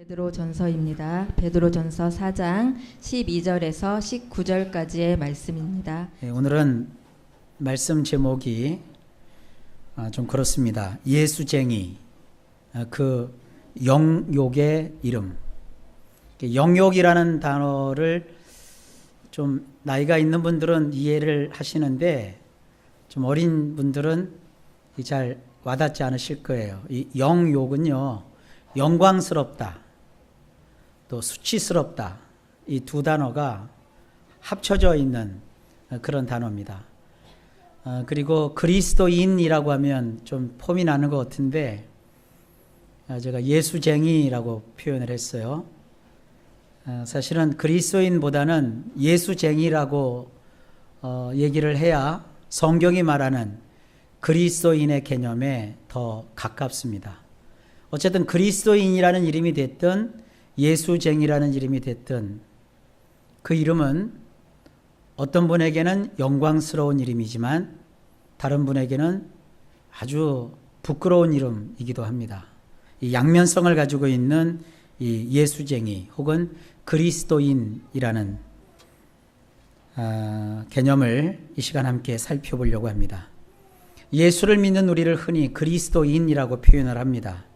베드로전서입니다. 베드로전서 4장 12절에서 19절까지의 말씀입니다. 오늘은 말씀 제목이 좀 그렇습니다. 예수쟁이, 그 영욕의 이름. 영욕이라는 단어를 좀 나이가 있는 분들은 이해를 하시는데 좀 어린 분들은 잘 와닿지 않으실 거예요. 이 영욕은요, 영광스럽다, 또 수치스럽다, 이 두 단어가 합쳐져 있는 그런 단어입니다. 그리고 그리스도인이라고 하면 좀 폼이 나는 것 같은데 제가 예수쟁이라고 표현을 했어요. 사실은 그리스도인보다는 예수쟁이라고 얘기를 해야 성경이 말하는 그리스도인의 개념에 더 가깝습니다. 어쨌든 그리스도인이라는 이름이 됐든 예수쟁이라는 이름이 됐든 그 이름은 어떤 분에게는 영광스러운 이름이지만 다른 분에게는 아주 부끄러운 이름이기도 합니다. 이 양면성을 가지고 있는 이 예수쟁이 혹은 그리스도인이라는 개념을 이 시간 함께 살펴보려고 합니다. 예수를 믿는 우리를 흔히 그리스도인이라고 표현을 합니다.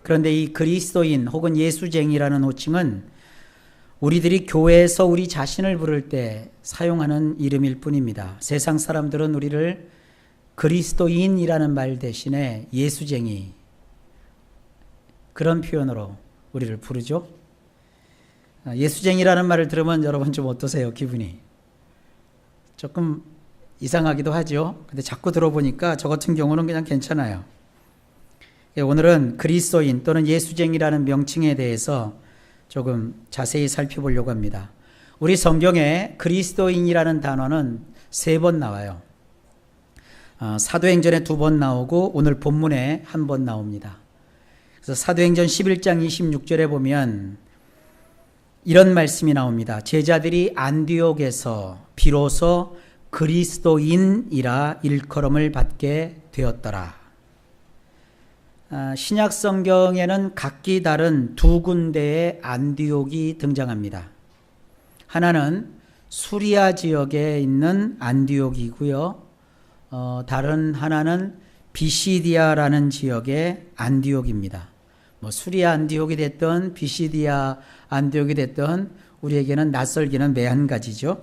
그런데 이 그리스도인 혹은 예수쟁이라는 호칭은 우리들이 교회에서 우리 자신을 부를 때 사용하는 이름일 뿐입니다. 세상 사람들은 우리를 그리스도인이라는 말 대신에 예수쟁이, 그런 표현으로 우리를 부르죠. 예수쟁이라는 말을 들으면 여러분 좀 어떠세요? 기분이 조금 이상하기도 하죠. 근데 자꾸 들어보니까 저 같은 경우는 그냥 괜찮아요. 오늘은 그리스도인 또는 예수쟁이라는 명칭에 대해서 조금 자세히 살펴보려고 합니다. 우리 성경에 그리스도인이라는 단어는 3번 나와요. 사도행전에 2번 나오고 오늘 본문에 1번 나옵니다. 그래서 사도행전 11장 26절에 보면 이런 말씀이 나옵니다. 제자들이 안디옥에서 비로소 그리스도인이라 일컬음을 받게 되었더라. 신약 성경에는 각기 다른 두 군데의 안디옥이 등장합니다. 하나는 수리아 지역에 있는 안디옥이고요. 다른 하나는 비시디아라는 지역의 안디옥입니다. 수리아 안디옥이 됐든 비시디아 안디옥이 됐든 우리에게는 낯설기는 매한가지죠.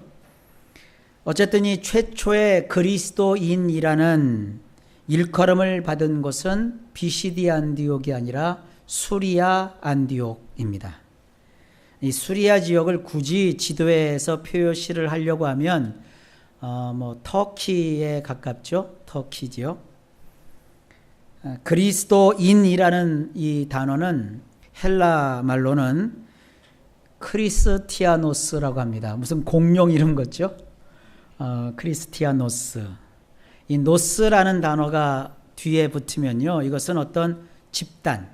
어쨌든 이 최초의 그리스도인이라는 일컬음을 받은 곳은 비시디아 안디옥이 아니라 수리아 안디옥입니다. 이 수리아 지역을 굳이 지도에서 표시를 하려고 하면 터키에 가깝죠. 터키지요. 그리스도인이라는 이 단어는 헬라 말로는 크리스티아노스라고 합니다. 무슨 공룡 이름 같죠? 크리스티아노스. 이 노스라는 단어가 뒤에 붙으면요, 이것은 어떤 집단,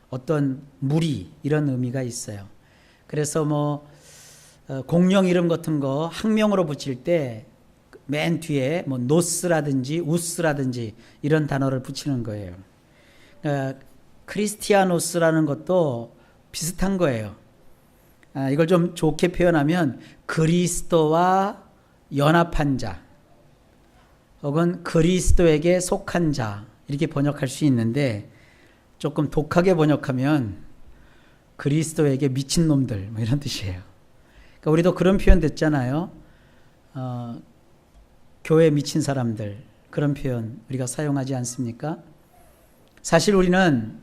어떤 무리, 이런 의미가 있어요. 그래서 공룡 이름 같은 거 학명으로 붙일 때 맨 뒤에 노스라든지 우스라든지 이런 단어를 붙이는 거예요. 크리스티아노스라는 것도 비슷한 거예요. 이걸 좀 좋게 표현하면 그리스도와 연합한 자 혹은 그리스도에게 속한 자, 이렇게 번역할 수 있는데 조금 독하게 번역하면 그리스도에게 미친 놈들, 이런 뜻이에요. 그러니까 우리도 그런 표현 듣잖아요. 교회 미친 사람들, 그런 표현 우리가 사용하지 않습니까? 사실 우리는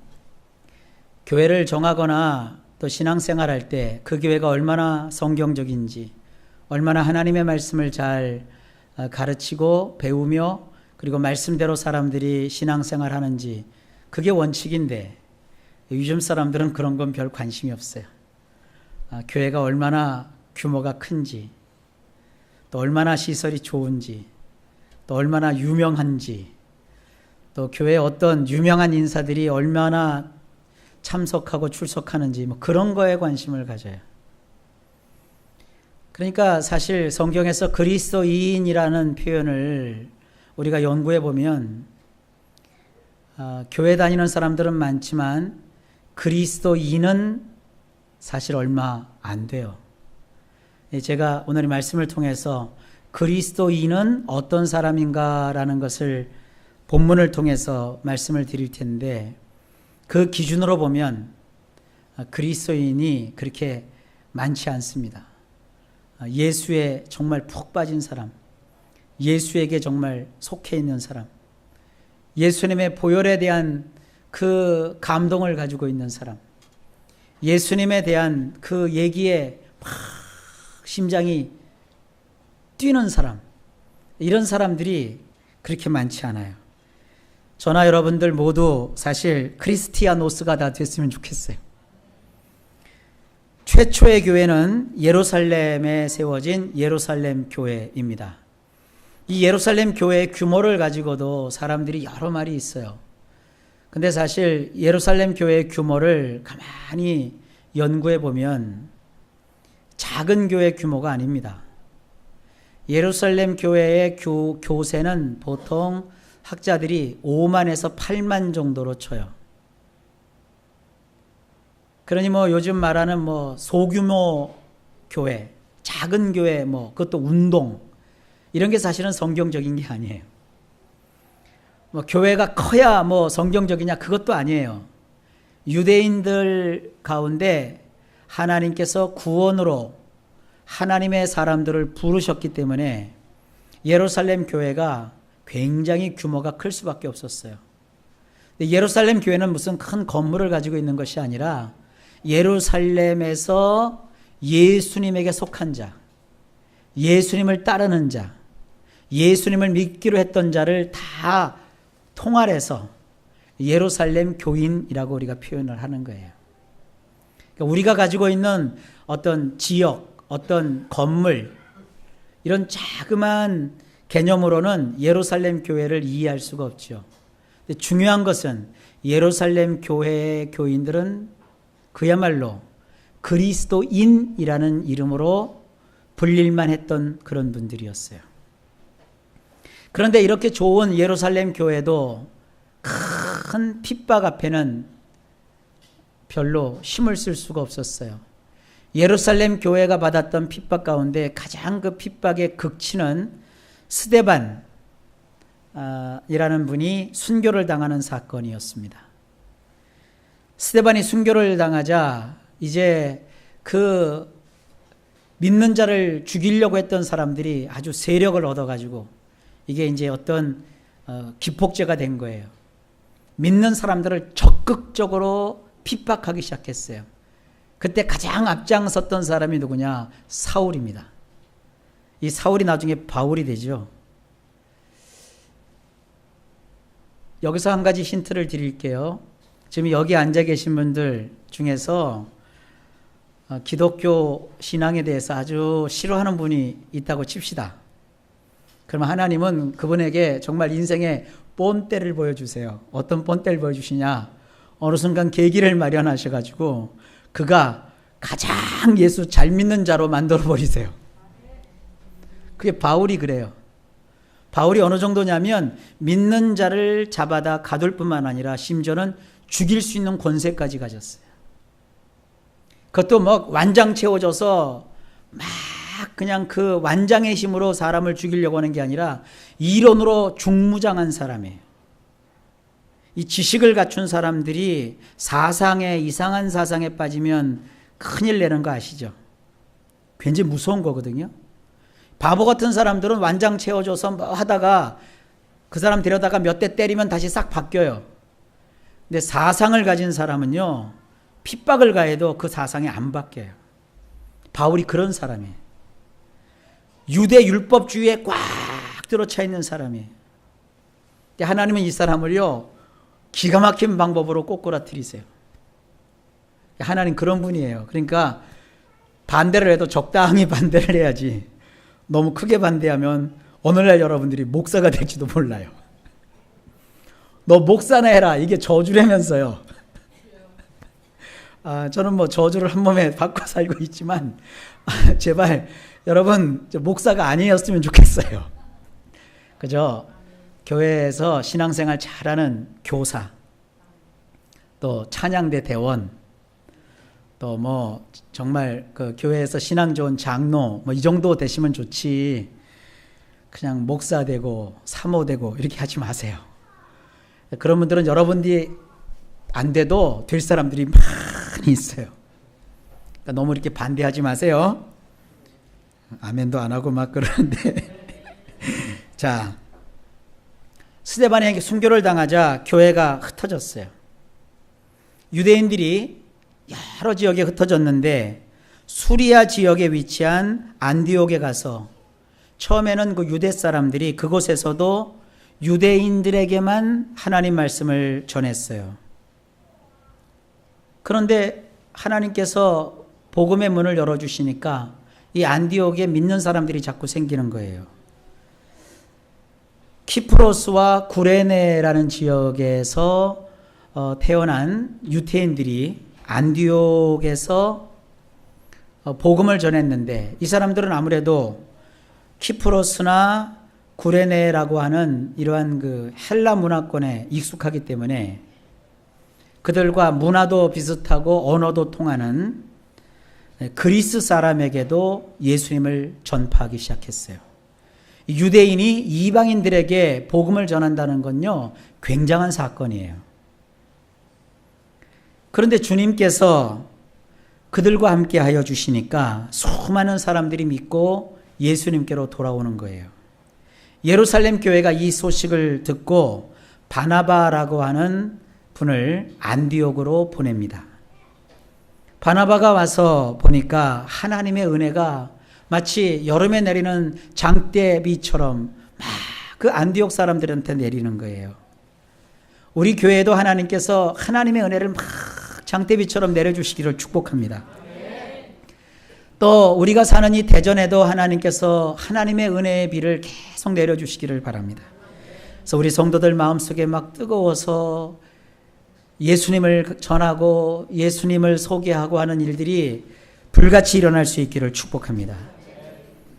교회를 정하거나 또 신앙생활할 때 그 교회가 얼마나 성경적인지, 얼마나 하나님의 말씀을 잘 가르치고 배우며 그리고 말씀대로 사람들이 신앙생활 하는지, 그게 원칙인데 요즘 사람들은 그런 건 별 관심이 없어요. 교회가 얼마나 규모가 큰지, 또 얼마나 시설이 좋은지, 또 얼마나 유명한지, 또 교회에 어떤 유명한 인사들이 얼마나 참석하고 출석하는지, 그런 거에 관심을 가져요. 그러니까 사실 성경에서 그리스도인이라는 표현을 우리가 연구해 보면 교회 다니는 사람들은 많지만 그리스도인은 사실 얼마 안 돼요. 제가 오늘 이 말씀을 통해서 그리스도인은 어떤 사람인가라는 것을 본문을 통해서 말씀을 드릴 텐데, 그 기준으로 보면 그리스도인이 그렇게 많지 않습니다. 예수에 정말 푹 빠진 사람, 예수에게 정말 속해 있는 사람, 예수님의 보혈에 대한 그 감동을 가지고 있는 사람, 예수님에 대한 그 얘기에 막 심장이 뛰는 사람, 이런 사람들이 그렇게 많지 않아요. 저나 여러분들 모두 사실 크리스티아노스가 다 됐으면 좋겠어요. 최초의 교회는 예루살렘에 세워진 예루살렘 교회입니다. 이 예루살렘 교회의 규모를 가지고도 사람들이 여러 말이 있어요. 근데 사실 예루살렘 교회의 규모를 가만히 연구해 보면 작은 교회 규모가 아닙니다. 예루살렘 교회의 교세는 보통 학자들이 5만에서 8만 정도로 쳐요. 그러니 요즘 말하는 소규모 교회, 작은 교회, 그것도 운동, 이런 게 사실은 성경적인 게 아니에요. 교회가 커야 성경적이냐, 그것도 아니에요. 유대인들 가운데 하나님께서 구원으로 하나님의 사람들을 부르셨기 때문에 예루살렘 교회가 굉장히 규모가 클 수밖에 없었어요. 예루살렘 교회는 무슨 큰 건물을 가지고 있는 것이 아니라 예루살렘에서 예수님에게 속한 자, 예수님을 따르는 자, 예수님을 믿기로 했던 자를 다 통할해서 예루살렘 교인이라고 우리가 표현을 하는 거예요. 그러니까 우리가 가지고 있는 어떤 지역, 어떤 건물, 이런 자그마한 개념으로는 예루살렘 교회를 이해할 수가 없죠. 근데 중요한 것은 예루살렘 교회의 교인들은 그야말로 그리스도인이라는 이름으로 불릴만 했던 그런 분들이었어요. 그런데 이렇게 좋은 예루살렘 교회도 큰 핍박 앞에는 별로 힘을 쓸 수가 없었어요. 예루살렘 교회가 받았던 핍박 가운데 가장 그 핍박의 극치는 스데반 이라는 분이 순교를 당하는 사건이었습니다. 스데반이 순교를 당하자 이제 그 믿는 자를 죽이려고 했던 사람들이 아주 세력을 얻어가지고 이게 이제 어떤 기폭제가 된 거예요. 믿는 사람들을 적극적으로 핍박하기 시작했어요. 그때 가장 앞장섰던 사람이 누구냐? 사울입니다. 이 사울이 나중에 바울이 되죠. 여기서 한 가지 힌트를 드릴게요. 지금 여기 앉아 계신 분들 중에서 기독교 신앙에 대해서 아주 싫어하는 분이 있다고 칩시다. 그러면 하나님은 그분에게 정말 인생의 본때를 보여주세요. 어떤 본때를 보여주시냐? 어느 순간 계기를 마련하셔가지고 그가 가장 예수 잘 믿는 자로 만들어 버리세요. 그게 바울이 그래요. 바울이 어느 정도냐면 믿는 자를 잡아다 가둘 뿐만 아니라 심지어는 죽일 수 있는 권세까지 가졌어요. 그것도 완장 채워져서 막 그냥 그 완장의 힘으로 사람을 죽이려고 하는 게 아니라 이론으로 중무장한 사람이에요. 이 지식을 갖춘 사람들이 이상한 사상에 빠지면 큰일 내는 거 아시죠? 굉장히 무서운 거거든요. 바보 같은 사람들은 완장 채워줘서 하다가 그 사람 데려다가 몇 대 때리면 다시 싹 바뀌어요. 근데 사상을 가진 사람은요, 핍박을 가해도 그 사상이 안 바뀌어요. 바울이 그런 사람이에요. 유대 율법주의에 꽉 들어차 있는 사람이에요. 근데 하나님은 이 사람을요, 기가 막힌 방법으로 꼬꾸라뜨리세요. 하나님 그런 분이에요. 그러니까 반대를 해도 적당히 반대를 해야지 너무 크게 반대하면 오늘날 여러분들이 목사가 될지도 몰라요. 너 목사나 해라. 이게 저주라면서요. 저는 저주를 한 몸에 받고 살고 있지만 제발 여러분 목사가 아니었으면 좋겠어요. 그죠? 교회에서 신앙생활 잘하는 교사, 또 찬양대 대원, 또 뭐 정말 그 교회에서 신앙 좋은 장로 뭐 이 정도 되시면 좋지 그냥 목사 되고 사모 되고 이렇게 하지 마세요. 그런 분들은 여러분들이 안 돼도 될 사람들이 많이 있어요. 그러니까 너무 이렇게 반대하지 마세요. 아멘도 안 하고 막 그러는데 자, 스데반에게 순교를 당하자 교회가 흩어졌어요. 유대인들이 여러 지역에 흩어졌는데 수리아 지역에 위치한 안디옥에 가서 처음에는 그 유대 사람들이 그곳에서도 유대인들에게만 하나님 말씀을 전했어요. 그런데 하나님께서 복음의 문을 열어주시니까 이 안디옥에 믿는 사람들이 자꾸 생기는 거예요. 키프로스와 구레네라는 지역에서 태어난 유태인들이 안디옥에서 복음을 전했는데 이 사람들은 아무래도 키프로스나 구레네라고 하는 이러한 그 헬라 문화권에 익숙하기 때문에 그들과 문화도 비슷하고 언어도 통하는 그리스 사람에게도 예수님을 전파하기 시작했어요. 유대인이 이방인들에게 복음을 전한다는 건요, 굉장한 사건이에요. 그런데 주님께서 그들과 함께 하여 주시니까 수많은 사람들이 믿고 예수님께로 돌아오는 거예요. 예루살렘 교회가 이 소식을 듣고 바나바라고 하는 분을 안디옥으로 보냅니다. 바나바가 와서 보니까 하나님의 은혜가 마치 여름에 내리는 장대비처럼 막 그 안디옥 사람들한테 내리는 거예요. 우리 교회에도 하나님께서 하나님의 은혜를 막 장대비처럼 내려주시기를 축복합니다. 또 우리가 사는 이 대전에도 하나님께서 하나님의 은혜의 비를 계속 내려주시기를 바랍니다. 그래서 우리 성도들 마음속에 막 뜨거워서 예수님을 전하고 예수님을 소개하고 하는 일들이 불같이 일어날 수 있기를 축복합니다.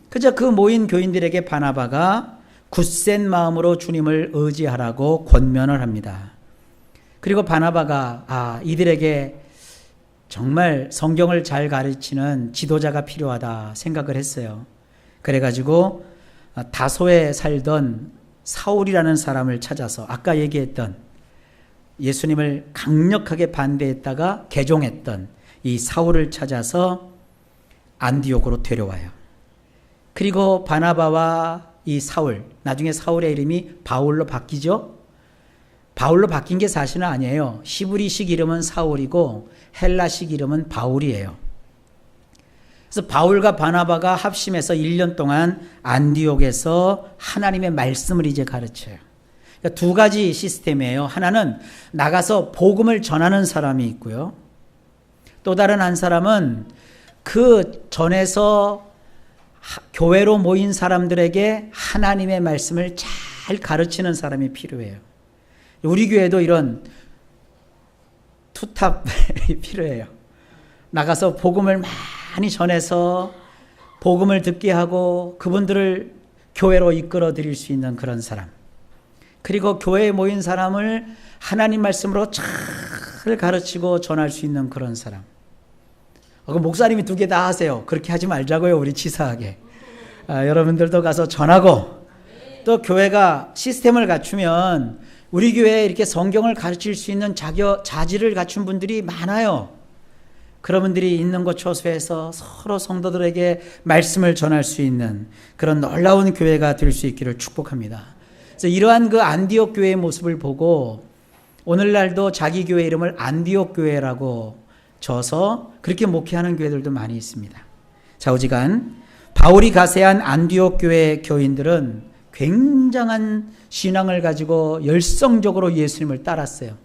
그저 그 모인 교인들에게 바나바가 굳센 마음으로 주님을 의지하라고 권면을 합니다. 그리고 바나바가 이들에게 정말 성경을 잘 가르치는 지도자가 필요하다 생각을 했어요. 그래가지고 다소에 살던 사울이라는 사람을 찾아서 아까 얘기했던 예수님을 강력하게 반대했다가 개종했던 이 사울을 찾아서 안디옥으로 데려와요. 그리고 바나바와 이 사울, 나중에 사울의 이름이 바울로 바뀌죠. 바울로 바뀐 게 사실은 아니에요. 히브리식 이름은 사울이고 헬라식 이름은 바울이에요. 그래서 바울과 바나바가 합심해서 1년 동안 안디옥에서 하나님의 말씀을 이제 가르쳐요. 그러니까 두 가지 시스템이에요. 하나는 나가서 복음을 전하는 사람이 있고요. 또 다른 한 사람은 그 전에서 교회로 모인 사람들에게 하나님의 말씀을 잘 가르치는 사람이 필요해요. 우리 교회도 이런 투탑이 필요해요. 나가서 복음을 많이 전해서 복음을 듣게 하고 그분들을 교회로 이끌어 드릴 수 있는 그런 사람. 그리고 교회에 모인 사람을 하나님 말씀으로 잘 가르치고 전할 수 있는 그런 사람. 그 목사님이 두 개 다 하세요. 그렇게 하지 말자고요. 우리 치사하게. 여러분들도 가서 전하고 또 교회가 시스템을 갖추면 우리 교회에 이렇게 성경을 가르칠 수 있는 자질을 갖춘 분들이 많아요. 그런 분들이 있는 곳 초소해서 서로 성도들에게 말씀을 전할 수 있는 그런 놀라운 교회가 될 수 있기를 축복합니다. 그래서 이러한 그 안디옥 교회의 모습을 보고 오늘날도 자기 교회 이름을 안디옥 교회라고 져서 그렇게 목회하는 교회들도 많이 있습니다. 좌우지간 바울이 가세한 안디옥 교회 교인들은 굉장한 신앙을 가지고 열성적으로 예수님을 따랐어요.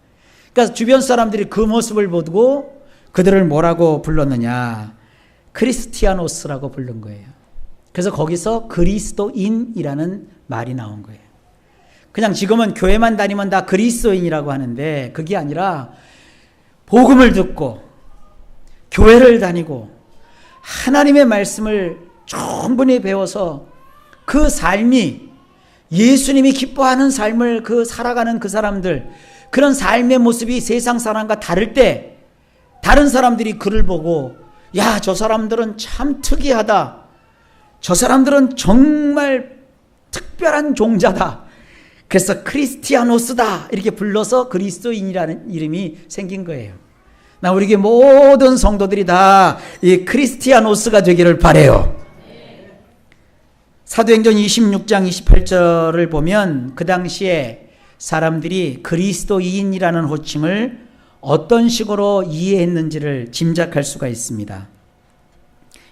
그러니까 주변 사람들이 그 모습을 보고 그들을 뭐라고 불렀느냐? 크리스티아노스라고 부른 거예요. 그래서 거기서 그리스도인이라는 말이 나온 거예요. 그냥 지금은 교회만 다니면 다 그리스도인이라고 하는데 그게 아니라 복음을 듣고 교회를 다니고 하나님의 말씀을 충분히 배워서 그 삶이 예수님이 기뻐하는 삶을 살아가는 그 사람들, 그런 삶의 모습이 세상 사람과 다를 때 다른 사람들이 그를 보고 야, 저 사람들은 참 특이하다. 저 사람들은 정말 특별한 종자다. 그래서 크리스티아노스다 이렇게 불러서 그리스도인이라는 이름이 생긴 거예요. 나 우리 모든 성도들이 다 이 크리스티아노스가 되기를 바라요. 사도행전 26장 28절을 보면 그 당시에 사람들이 그리스도인이라는 호칭을 어떤 식으로 이해했는지를 짐작할 수가 있습니다.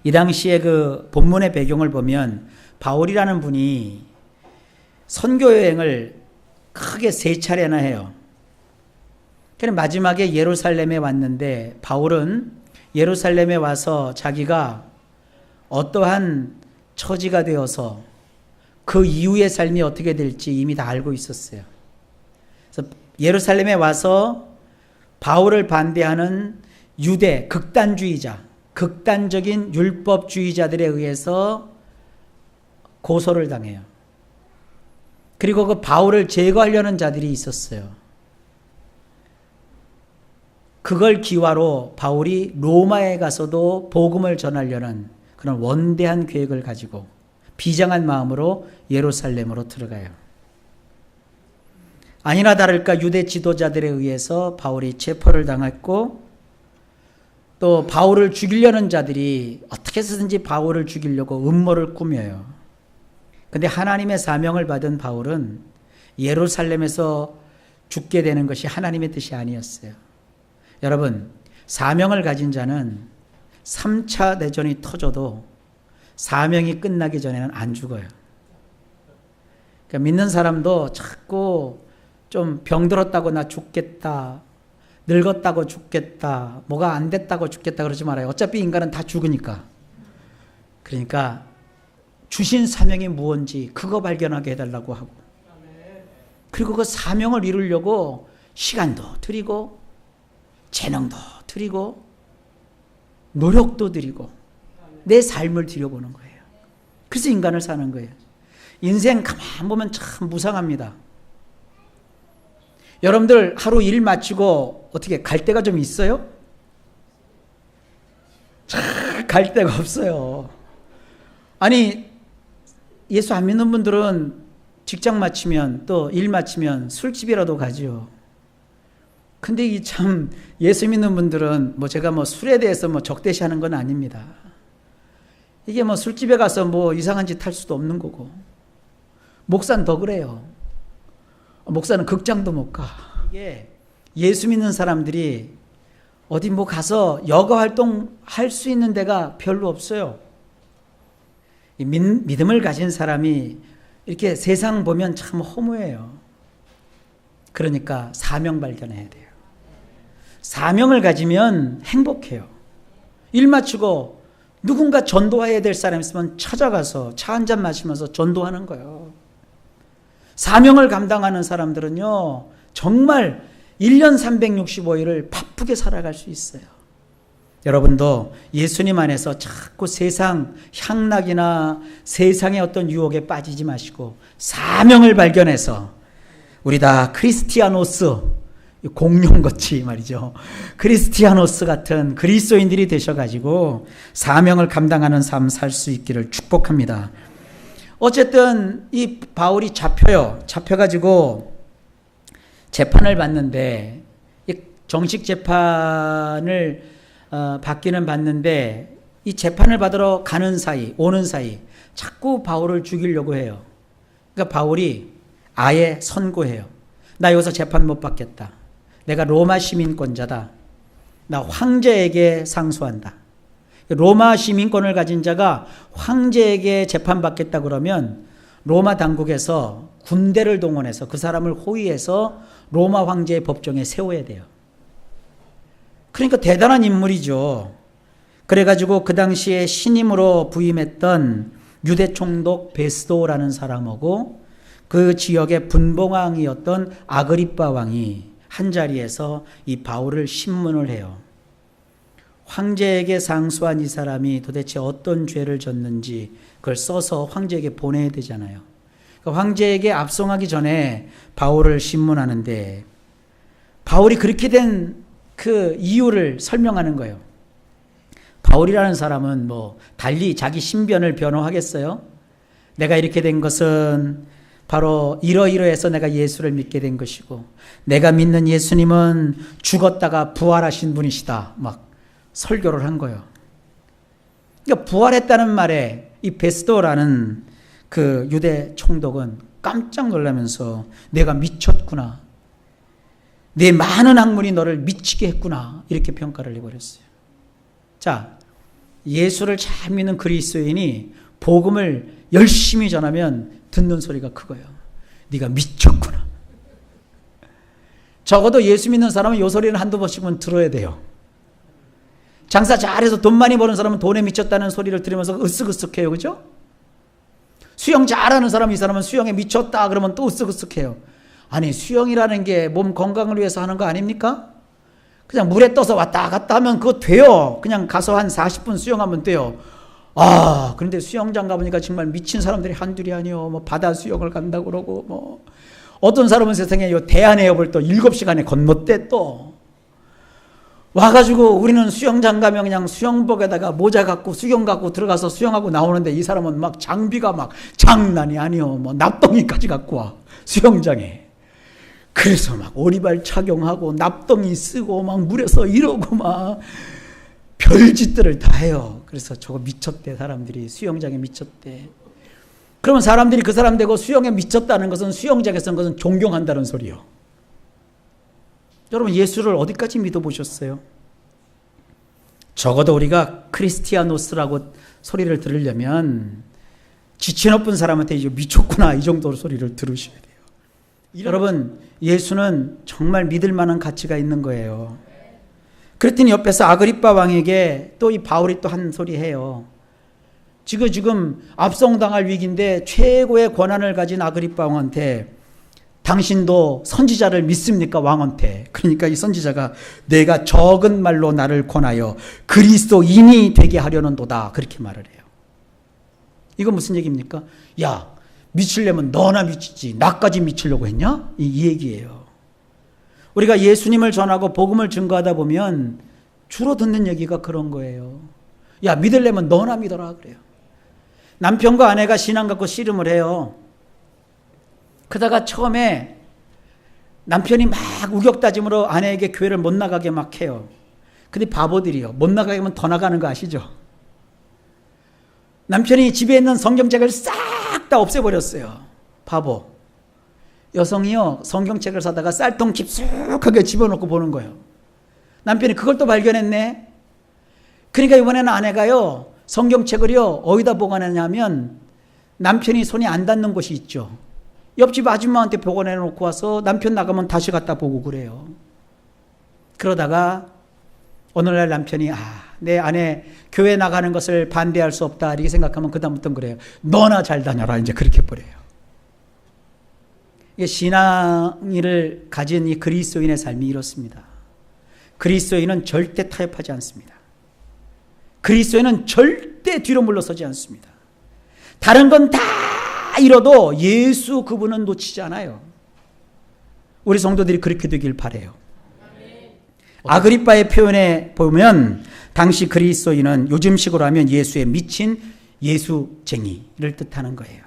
이 당시에 그 본문의 배경을 보면 바울이라는 분이 선교 여행을 크게 3차례나 해요. 그래서 마지막에 예루살렘에 왔는데 바울은 예루살렘에 와서 자기가 어떠한 처지가 되어서 그 이후의 삶이 어떻게 될지 이미 다 알고 있었어요. 그래서 예루살렘에 와서 바울을 반대하는 유대 극단주의자, 극단적인 율법주의자들에 의해서 고소를 당해요. 그리고 그 바울을 제거하려는 자들이 있었어요. 그걸 기화로 바울이 로마에 가서도 복음을 전하려는 그런 원대한 계획을 가지고 비장한 마음으로 예루살렘으로 들어가요. 아니나 다를까 유대 지도자들에 의해서 바울이 체포를 당했고 또 바울을 죽이려는 자들이 어떻게 해서든지 바울을 죽이려고 음모를 꾸며요. 근데 하나님의 사명을 받은 바울은 예루살렘에서 죽게 되는 것이 하나님의 뜻이 아니었어요. 여러분, 사명을 가진 자는 3차 대전이 터져도 사명이 끝나기 전에는 안 죽어요. 그러니까 믿는 사람도 자꾸 좀 병들었다고 나 죽겠다, 늙었다고 죽겠다, 뭐가 안 됐다고 죽겠다 그러지 말아요. 어차피 인간은 다 죽으니까. 그러니까 주신 사명이 무엇인지 그거 발견하게 해달라고 하고, 그리고 그 사명을 이루려고 시간도 드리고 재능도 드리고 노력도 드리고 내 삶을 들여보는 거예요. 그래서 인간을 사는 거예요. 인생 가만 보면 참 무상합니다. 여러분들 하루 일 마치고 어떻게 갈 데가 좀 있어요? 갈 데가 없어요. 아니, 예수 안 믿는 분들은 직장 마치면 또 일 마치면 술집이라도 가죠. 근데 이 참 예수 믿는 분들은 제가 술에 대해서 적대시하는 건 아닙니다. 이게 술집에 가서 이상한 짓 할 수도 없는 거고, 목사는 더 그래요. 목사는 극장도 못 가. 이게 예수 믿는 사람들이 어디 가서 여가 활동 할 수 있는 데가 별로 없어요. 믿음을 가진 사람이 이렇게 세상 보면 참 허무해요. 그러니까 사명 발견해야 돼요. 사명을 가지면 행복해요. 일 마치고 누군가 전도해야 될 사람 있으면 찾아가서 차 한잔 마시면서 전도하는 거예요. 사명을 감당하는 사람들은요, 정말 1년 365일을 바쁘게 살아갈 수 있어요. 여러분도 예수님 안에서 자꾸 세상 향락이나 세상의 어떤 유혹에 빠지지 마시고 사명을 발견해서 우리 다 크리스티아노스, 공룡같이 말이죠. 크리스티아노스 같은 그리스도인들이 되셔가지고 사명을 감당하는 삶 살 수 있기를 축복합니다. 어쨌든 이 바울이 잡혀가지고 재판을 받는데, 정식 재판을 받기는 받는데 이 재판을 받으러 오는 사이 자꾸 바울을 죽이려고 해요. 그러니까 바울이 아예 선고해요. 나 여기서 재판 못 받겠다. 내가 로마 시민권자다. 나 황제에게 상소한다. 로마 시민권을 가진 자가 황제에게 재판받겠다 그러면 로마 당국에서 군대를 동원해서 그 사람을 호위해서 로마 황제의 법정에 세워야 돼요. 그러니까 대단한 인물이죠. 그래가지고 그 당시에 신임으로 부임했던 유대 총독 베스도라는 사람하고 그 지역의 분봉왕이었던 아그리빠 왕이 한자리에서 이 바울을 신문을 해요. 황제에게 상소한 이 사람이 도대체 어떤 죄를 졌는지 그걸 써서 황제에게 보내야 되잖아요. 그러니까 황제에게 압송하기 전에 바울을 신문하는데, 바울이 그렇게 된 그 이유를 설명하는 거예요. 바울이라는 사람은 뭐 달리 자기 신변을 변호하겠어요? 내가 이렇게 된 것은 바로 이러이러해서 내가 예수를 믿게 된 것이고 내가 믿는 예수님은 죽었다가 부활하신 분이시다. 막 설교를 한 거예요. 그러니까 부활했다는 말에 이 베스도라는 그 유대 총독은 깜짝 놀라면서 내가 미쳤구나. 내 많은 학문이 너를 미치게 했구나. 이렇게 평가를 해버렸어요. 자, 예수를 잘 믿는 그리스도인이 복음을 열심히 전하면 듣는 소리가 그거예요. 네가 미쳤구나. 적어도 예수 믿는 사람은 이 소리는 한두 번씩은 들어야 돼요. 장사 잘해서 돈 많이 버는 사람은 돈에 미쳤다는 소리를 들으면서 으쓱으쓱해요. 그죠? 수영 잘하는 사람, 이 사람은 수영에 미쳤다 그러면 또 으쓱으쓱해요. 아니, 수영이라는 게 몸 건강을 위해서 하는 거 아닙니까? 그냥 물에 떠서 왔다 갔다 하면 그거 돼요. 그냥 가서 한 40분 수영하면 돼요. 아, 그런데 수영장 가보니까 정말 미친 사람들이 한둘이 아니요. 뭐 바다 수영을 간다고 그러고, 뭐 어떤 사람은 세상에 요 대한해협을 또 7시간에 건넜대 또. 와가지고 우리는 수영장 가면 그냥 수영복에다가 모자 갖고 수경 갖고 들어가서 수영하고 나오는데 이 사람은 막 장비가 막 장난이 아니요. 뭐 납덩이까지 갖고 와. 수영장에. 그래서 막 오리발 착용하고 납덩이 쓰고 막 물에서 이러고 막 별짓들을 다 해요. 그래서 저거 미쳤대. 사람들이 수영장에 미쳤대. 그러면 사람들이 그 사람 되고 수영에 미쳤다는 것은 수영장에서는 그것은 존경한다는 소리요. 여러분, 예수를 어디까지 믿어보셨어요? 적어도 우리가 크리스티아노스라고 소리를 들으려면 지체 높은 사람한테 이제 미쳤구나 이 정도로 소리를 들으셔야 돼요. 여러분, 예수는 정말 믿을 만한 가치가 있는 거예요. 그랬더니 옆에서 아그리빠 왕에게 또 이 바울이 또 한 소리 해요. 지금 압송당할 위기인데 최고의 권한을 가진 아그리빠 왕한테 당신도 선지자를 믿습니까? 왕한테. 그러니까 이 선지자가 내가 적은 말로 나를 권하여 그리스도인이 되게 하려는도다. 그렇게 말을 해요. 이건 무슨 얘기입니까? 야, 미치려면 너나 미치지. 나까지 미치려고 했냐? 이 얘기예요. 우리가 예수님을 전하고 복음을 증거하다 보면 주로 듣는 얘기가 그런 거예요. 야, 믿으려면 너나 믿어라 그래요. 남편과 아내가 신앙 갖고 씨름을 해요. 그러다가 처음에 남편이 막 우격다짐으로 아내에게 교회를 못 나가게 막 해요. 근데 바보들이요. 못 나가게 하면 더 나가는 거 아시죠? 남편이 집에 있는 성경책을 싹 다 없애버렸어요. 바보. 여성이요. 성경책을 사다가 쌀통 깊숙하게 집어넣고 보는 거예요. 남편이 그걸 또 발견했네. 그러니까 이번에는 아내가요. 성경책을요. 어디다 보관하냐면 남편이 손이 안 닿는 곳이 있죠. 옆집 아줌마한테 보관해 놓고 와서 남편 나가면 다시 갖다 보고 그래요. 그러다가 어느 날 남편이 내 아내 교회 나가는 것을 반대할 수 없다 이렇게 생각하면 그다음부터는 그래요. 너나 잘 다녀라 이제 그렇게 버려요. 이게 신앙을 가진 이 그리스도인의 삶이 이렇습니다. 그리스도인은 절대 타협하지 않습니다. 그리스도인은 절대 뒤로 물러서지 않습니다. 다른 건 다 잃어도 예수 그분은 놓치지 않아요. 우리 성도들이 그렇게 되길 바라요. 아그리빠의 표현에 보면 당시 그리스도인은 요즘식으로 하면 예수에 미친 예수쟁이를 뜻하는 거예요.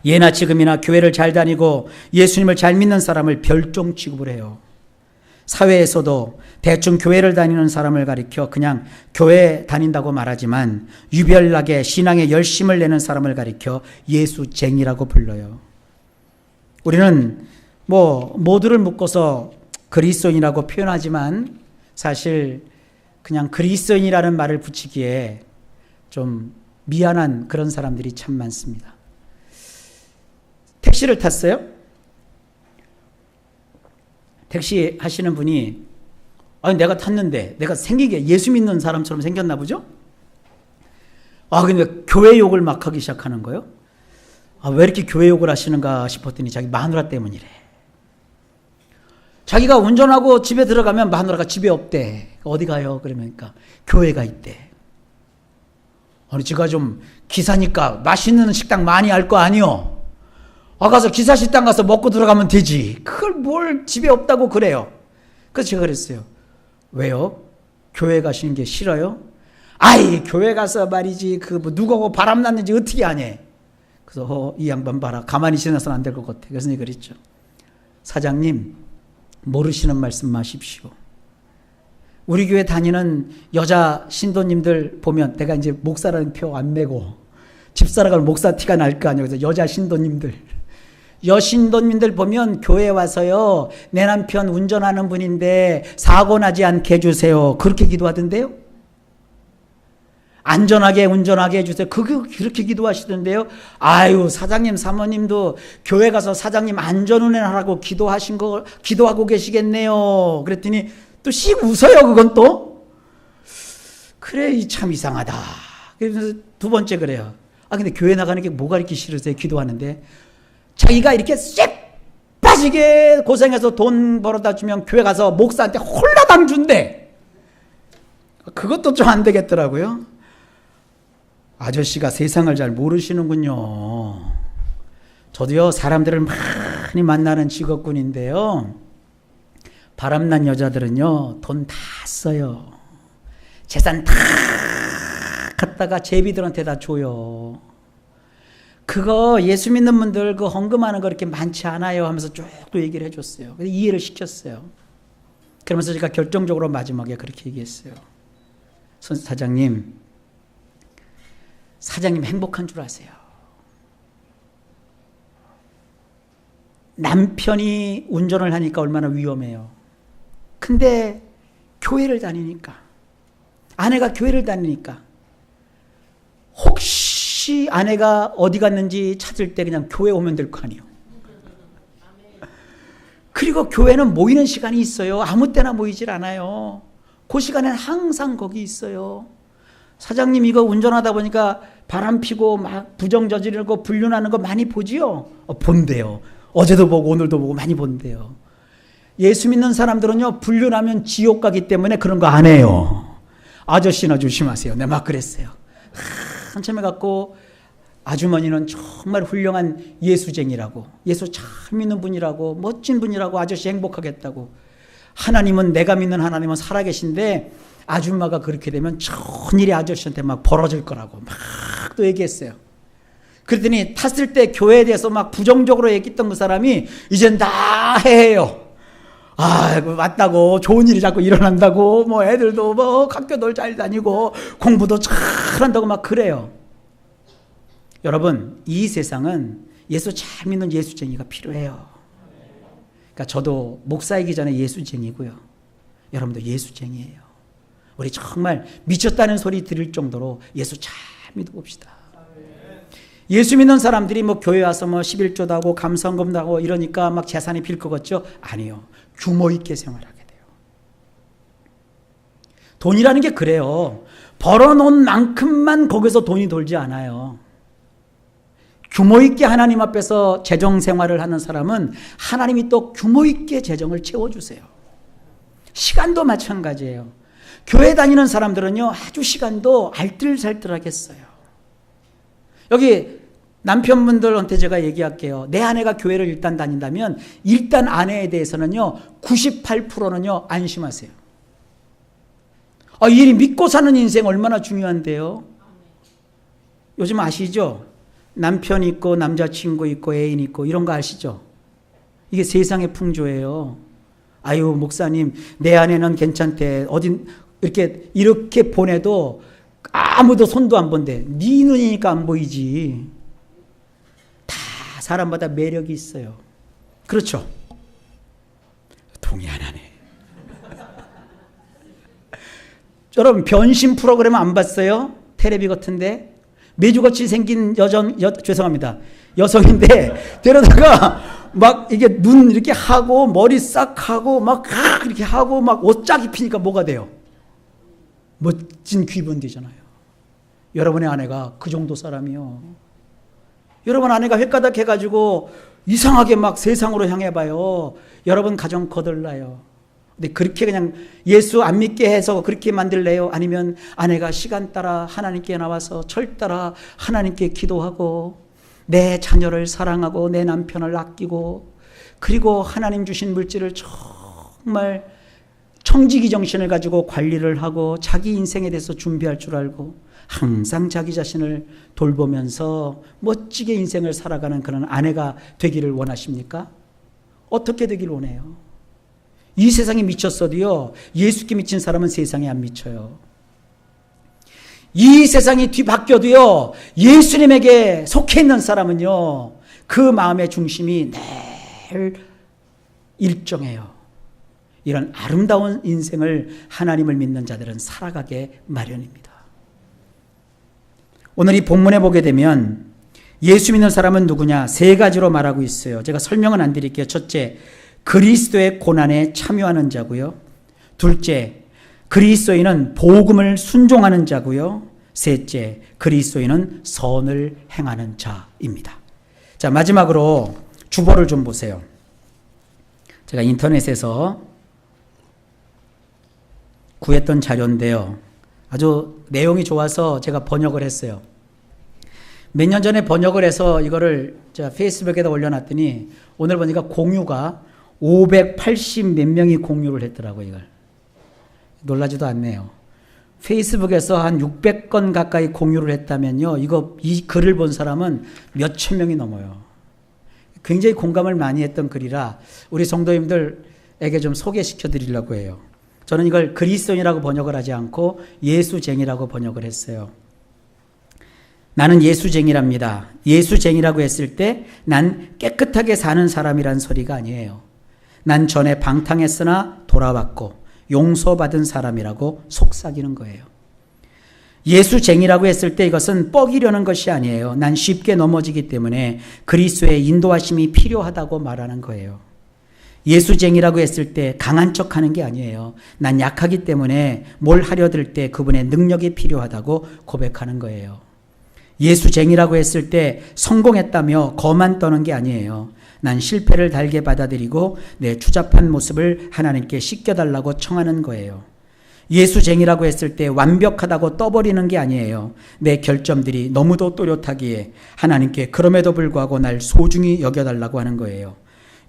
예나 지금이나 교회를 잘 다니고 예수님을 잘 믿는 사람을 별종 취급을 해요. 사회에서도 대충 교회를 다니는 사람을 가리켜 그냥 교회 다닌다고 말하지만 유별나게 신앙에 열심을 내는 사람을 가리켜 예수쟁이라고 불러요. 우리는 모두를 묶어서 그리스도인이라고 표현하지만 사실 그냥 그리스도인이라는 말을 붙이기에 좀 미안한 그런 사람들이 참 많습니다. 택시를 탔어요? 택시 하시는 분이 아니 내가 탔는데 내가 생기게 예수 믿는 사람처럼 생겼나 보죠? 근데 교회 욕을 막 하기 시작하는 거예요. 왜 이렇게 교회 욕을 하시는가 싶었더니 자기 마누라 때문이래. 자기가 운전하고 집에 들어가면 마누라가 집에 없대. 어디 가요? 그러니까 교회가 있대. 아니 제가 좀 기사니까 맛있는 식당 많이 알 거 아니요. 가서 기사 식당 가서 먹고 들어가면 되지. 그걸 뭘 집에 없다고 그래요. 그래서 제가 그랬어요. 왜요? 교회 가시는 게 싫어요? 아이, 교회 가서 말이지, 누구하고 바람 났는지 어떻게 아냐? 그래서, 이 양반 봐라. 가만히 지나서는 안 될 것 같아. 그래서 내가 그랬죠. 사장님, 모르시는 말씀 마십시오. 우리 교회 다니는 여자 신도님들 보면, 내가 이제 목사라는 표 안 메고, 집사라고 하면 목사 티가 날 거 아니에요. 그래서 여자 신도님들. 여신도님들 보면 교회 와서요, 내 남편 운전하는 분인데 사고 나지 않게 해주세요. 그렇게 기도하던데요. 안전하게 운전하게 해주세요. 그렇게 기도하시던데요. 아유, 사장님 사모님도 교회 가서 사장님 안전운행하라고 기도하고 계시겠네요. 그랬더니 또 씩 웃어요. 그건 또. 그래, 참 이상하다. 그래서 두 번째 그래요. 근데 교회 나가는 게 뭐가 이렇게 싫으세요? 기도하는데. 자기가 이렇게 쎄 빠지게 고생해서 돈 벌어다 주면 교회 가서 목사한테 홀라당 준대. 그것도 좀 안 되겠더라고요. 아저씨가 세상을 잘 모르시는군요. 저도요, 사람들을 많이 만나는 직업군인데요. 바람난 여자들은요, 돈 다 써요. 재산 다 갖다가 제비들한테 다 줘요. 그거 예수 믿는 분들 그 헌금하는 거 이렇게 많지 않아요 하면서 쭉 또 얘기를 해줬어요. 그래서 이해를 시켰어요. 그러면서 제가 결정적으로 마지막에 그렇게 얘기했어요. 사장님 행복한 줄 아세요? 남편이 운전을 하니까 얼마나 위험해요. 근데 교회를 다니니까, 아내가 교회를 다니니까 혹시 아내가 어디 갔는지 찾을 때 그냥 교회 오면 될 거 아니에요. 그리고 교회는 모이는 시간이 있어요. 아무 때나 모이질 않아요. 그 시간에는 항상 거기 있어요. 사장님 이거 운전하다 보니까 바람 피고 막 부정 저지르고 불륜하는 거 많이 보지요? 본대요. 어제도 보고 오늘도 보고 많이 본대요. 예수 믿는 사람들은요, 불륜하면 지옥 가기 때문에 그런 거 안 해요. 아저씨나 조심하세요. 내가 막 그랬어요. 한참 해갖고 아주머니는 정말 훌륭한 예수쟁이라고, 예수 잘 믿는 분이라고, 멋진 분이라고, 아저씨 행복하겠다고. 하나님은, 내가 믿는 하나님은 살아계신데 아줌마가 그렇게 되면 천일이 아저씨한테 막 벌어질 거라고 막 또 얘기했어요. 그랬더니 탔을 때 교회에 대해서 막 부정적으로 얘기했던 그 사람이 이젠 다 해요. 맞다고, 좋은 일이 자꾸 일어난다고, 뭐 애들도 뭐 학교도 잘 다니고 공부도 잘 한다고 막 그래요. 여러분, 이 세상은 예수 잘 믿는 예수쟁이가 필요해요. 그러니까 저도 목사이기 전에 예수쟁이고요. 여러분도 예수쟁이에요. 우리 정말 미쳤다는 소리 들을 정도로 예수 잘 믿어봅시다. 예수 믿는 사람들이 뭐 교회 와서 뭐 11조도 하고 감사헌금도 하고 이러니까 막 재산이 빌 것 같죠? 아니요. 규모 있게 생활하게 돼요. 돈이라는 게 그래요. 벌어놓은 만큼만 거기서 돈이 돌지 않아요. 규모 있게 하나님 앞에서 재정 생활을 하는 사람은 하나님이 또 규모 있게 재정을 채워주세요. 시간도 마찬가지예요. 교회 다니는 사람들은요, 아주 시간도 알뜰살뜰하겠어요. 여기 남편분들한테 제가 얘기할게요. 내 아내가 교회를 일단 다닌다면 일단 아내에 대해서는요, 98%는요 안심하세요. 이 일이 믿고 사는 인생 얼마나 중요한데요. 요즘 아시죠? 남편 있고 남자친구 있고 애인 있고 이런 거 아시죠? 이게 세상의 풍조예요. 아유, 목사님 내 아내는 괜찮대. 어딘 이렇게 보내도 아무도 손도 안 본대. 네 눈이니까 안 보이지. 다 사람마다 매력이 있어요. 그렇죠? 동의 안 하네. 여러분, 변신 프로그램 안 봤어요? 테레비 같은데 매주같이 생긴 죄송합니다. 여성인데 데려다가 막 이게 눈 이렇게 하고 머리 싹 하고 막 이렇게 하고 막 옷 쫙 입히니까 뭐가 돼요? 멋진 귀분 되잖아요. 여러분의 아내가 그 정도 사람이요. 여러분 아내가 횟가닥 해가지고 이상하게 막 세상으로 향해 봐요. 여러분 가정 거덜나요. 근데 그렇게 그냥 예수 안 믿게 해서 그렇게 만들래요? 아니면 아내가 시간 따라 하나님께 나와서 철 따라 하나님께 기도하고 내 자녀를 사랑하고 내 남편을 아끼고 그리고 하나님 주신 물질을 정말 청지기 정신을 가지고 관리를 하고 자기 인생에 대해서 준비할 줄 알고 항상 자기 자신을 돌보면서 멋지게 인생을 살아가는 그런 아내가 되기를 원하십니까? 어떻게 되기를 원해요? 이 세상에 미쳤어도요, 예수께 미친 사람은 세상에 안 미쳐요. 이 세상이 뒤바뀌어도요, 예수님에게 속해 있는 사람은요, 그 마음의 중심이 늘 일정해요. 이런 아름다운 인생을 하나님을 믿는 자들은 살아가게 마련입니다. 오늘 이 본문에 보게 되면 예수 믿는 사람은 누구냐? 세 가지로 말하고 있어요. 제가 설명은 안 드릴게요. 첫째, 그리스도의 고난에 참여하는 자고요. 둘째, 그리스도인은 복음을 순종하는 자고요. 셋째, 그리스도인은 선을 행하는 자입니다. 자, 마지막으로 주보를 좀 보세요. 제가 인터넷에서 구했던 자료인데요. 아주 내용이 좋아서 제가 번역을 했어요. 몇 년 전에 번역을 해서 이거를 페이스북에다 올려놨더니 오늘 보니까 공유가 580 몇 명이 공유를 했더라고요. 이걸. 놀라지도 않네요. 페이스북에서 한 600건 가까이 공유를 했다면요, 이 글을 본 사람은 몇천 명이 넘어요. 굉장히 공감을 많이 했던 글이라 우리 성도님들에게 좀 소개시켜 드리려고 해요. 저는 이걸 그리스도인이라고 번역을 하지 않고 예수쟁이라고 번역을 했어요. 나는 예수쟁이랍니다. 예수쟁이라고 했을 때 난 깨끗하게 사는 사람이란 소리가 아니에요. 난 전에 방탕했으나 돌아왔고 용서받은 사람이라고 속삭이는 거예요. 예수쟁이라고 했을 때 이것은 뻐기려는 것이 아니에요. 난 쉽게 넘어지기 때문에 그리스도의 인도하심이 필요하다고 말하는 거예요. 예수쟁이라고 했을 때 강한 척하는 게 아니에요. 난 약하기 때문에 뭘 하려 들 때 그분의 능력이 필요하다고 고백하는 거예요. 예수쟁이라고 했을 때 성공했다며 거만 떠는 게 아니에요. 난 실패를 달게 받아들이고 내 추잡한 모습을 하나님께 씻겨달라고 청하는 거예요. 예수쟁이라고 했을 때 완벽하다고 떠버리는 게 아니에요. 내 결점들이 너무도 또렷하기에 하나님께 그럼에도 불구하고 날 소중히 여겨달라고 하는 거예요.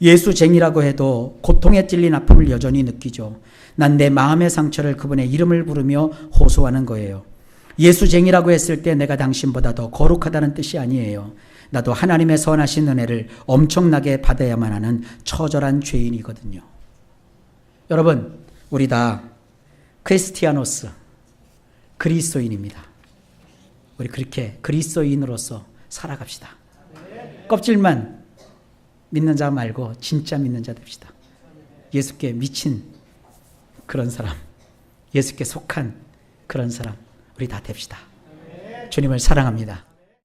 예수쟁이라고 해도 고통에 찔린 아픔을 여전히 느끼죠. 난 내 마음의 상처를 그분의 이름을 부르며 호소하는 거예요. 예수쟁이라고 했을 때 내가 당신보다 더 거룩하다는 뜻이 아니에요. 나도 하나님의 선하신 은혜를 엄청나게 받아야만 하는 처절한 죄인이거든요. 여러분, 우리 다 크리스티아노스, 그리스도인입니다. 우리 그렇게 그리스도인으로서 살아갑시다. 껍질만 믿는 자 말고 진짜 믿는 자 됩시다. 예수께 미친 그런 사람, 예수께 속한 그런 사람, 우리 다 됩시다. 주님을 사랑합니다.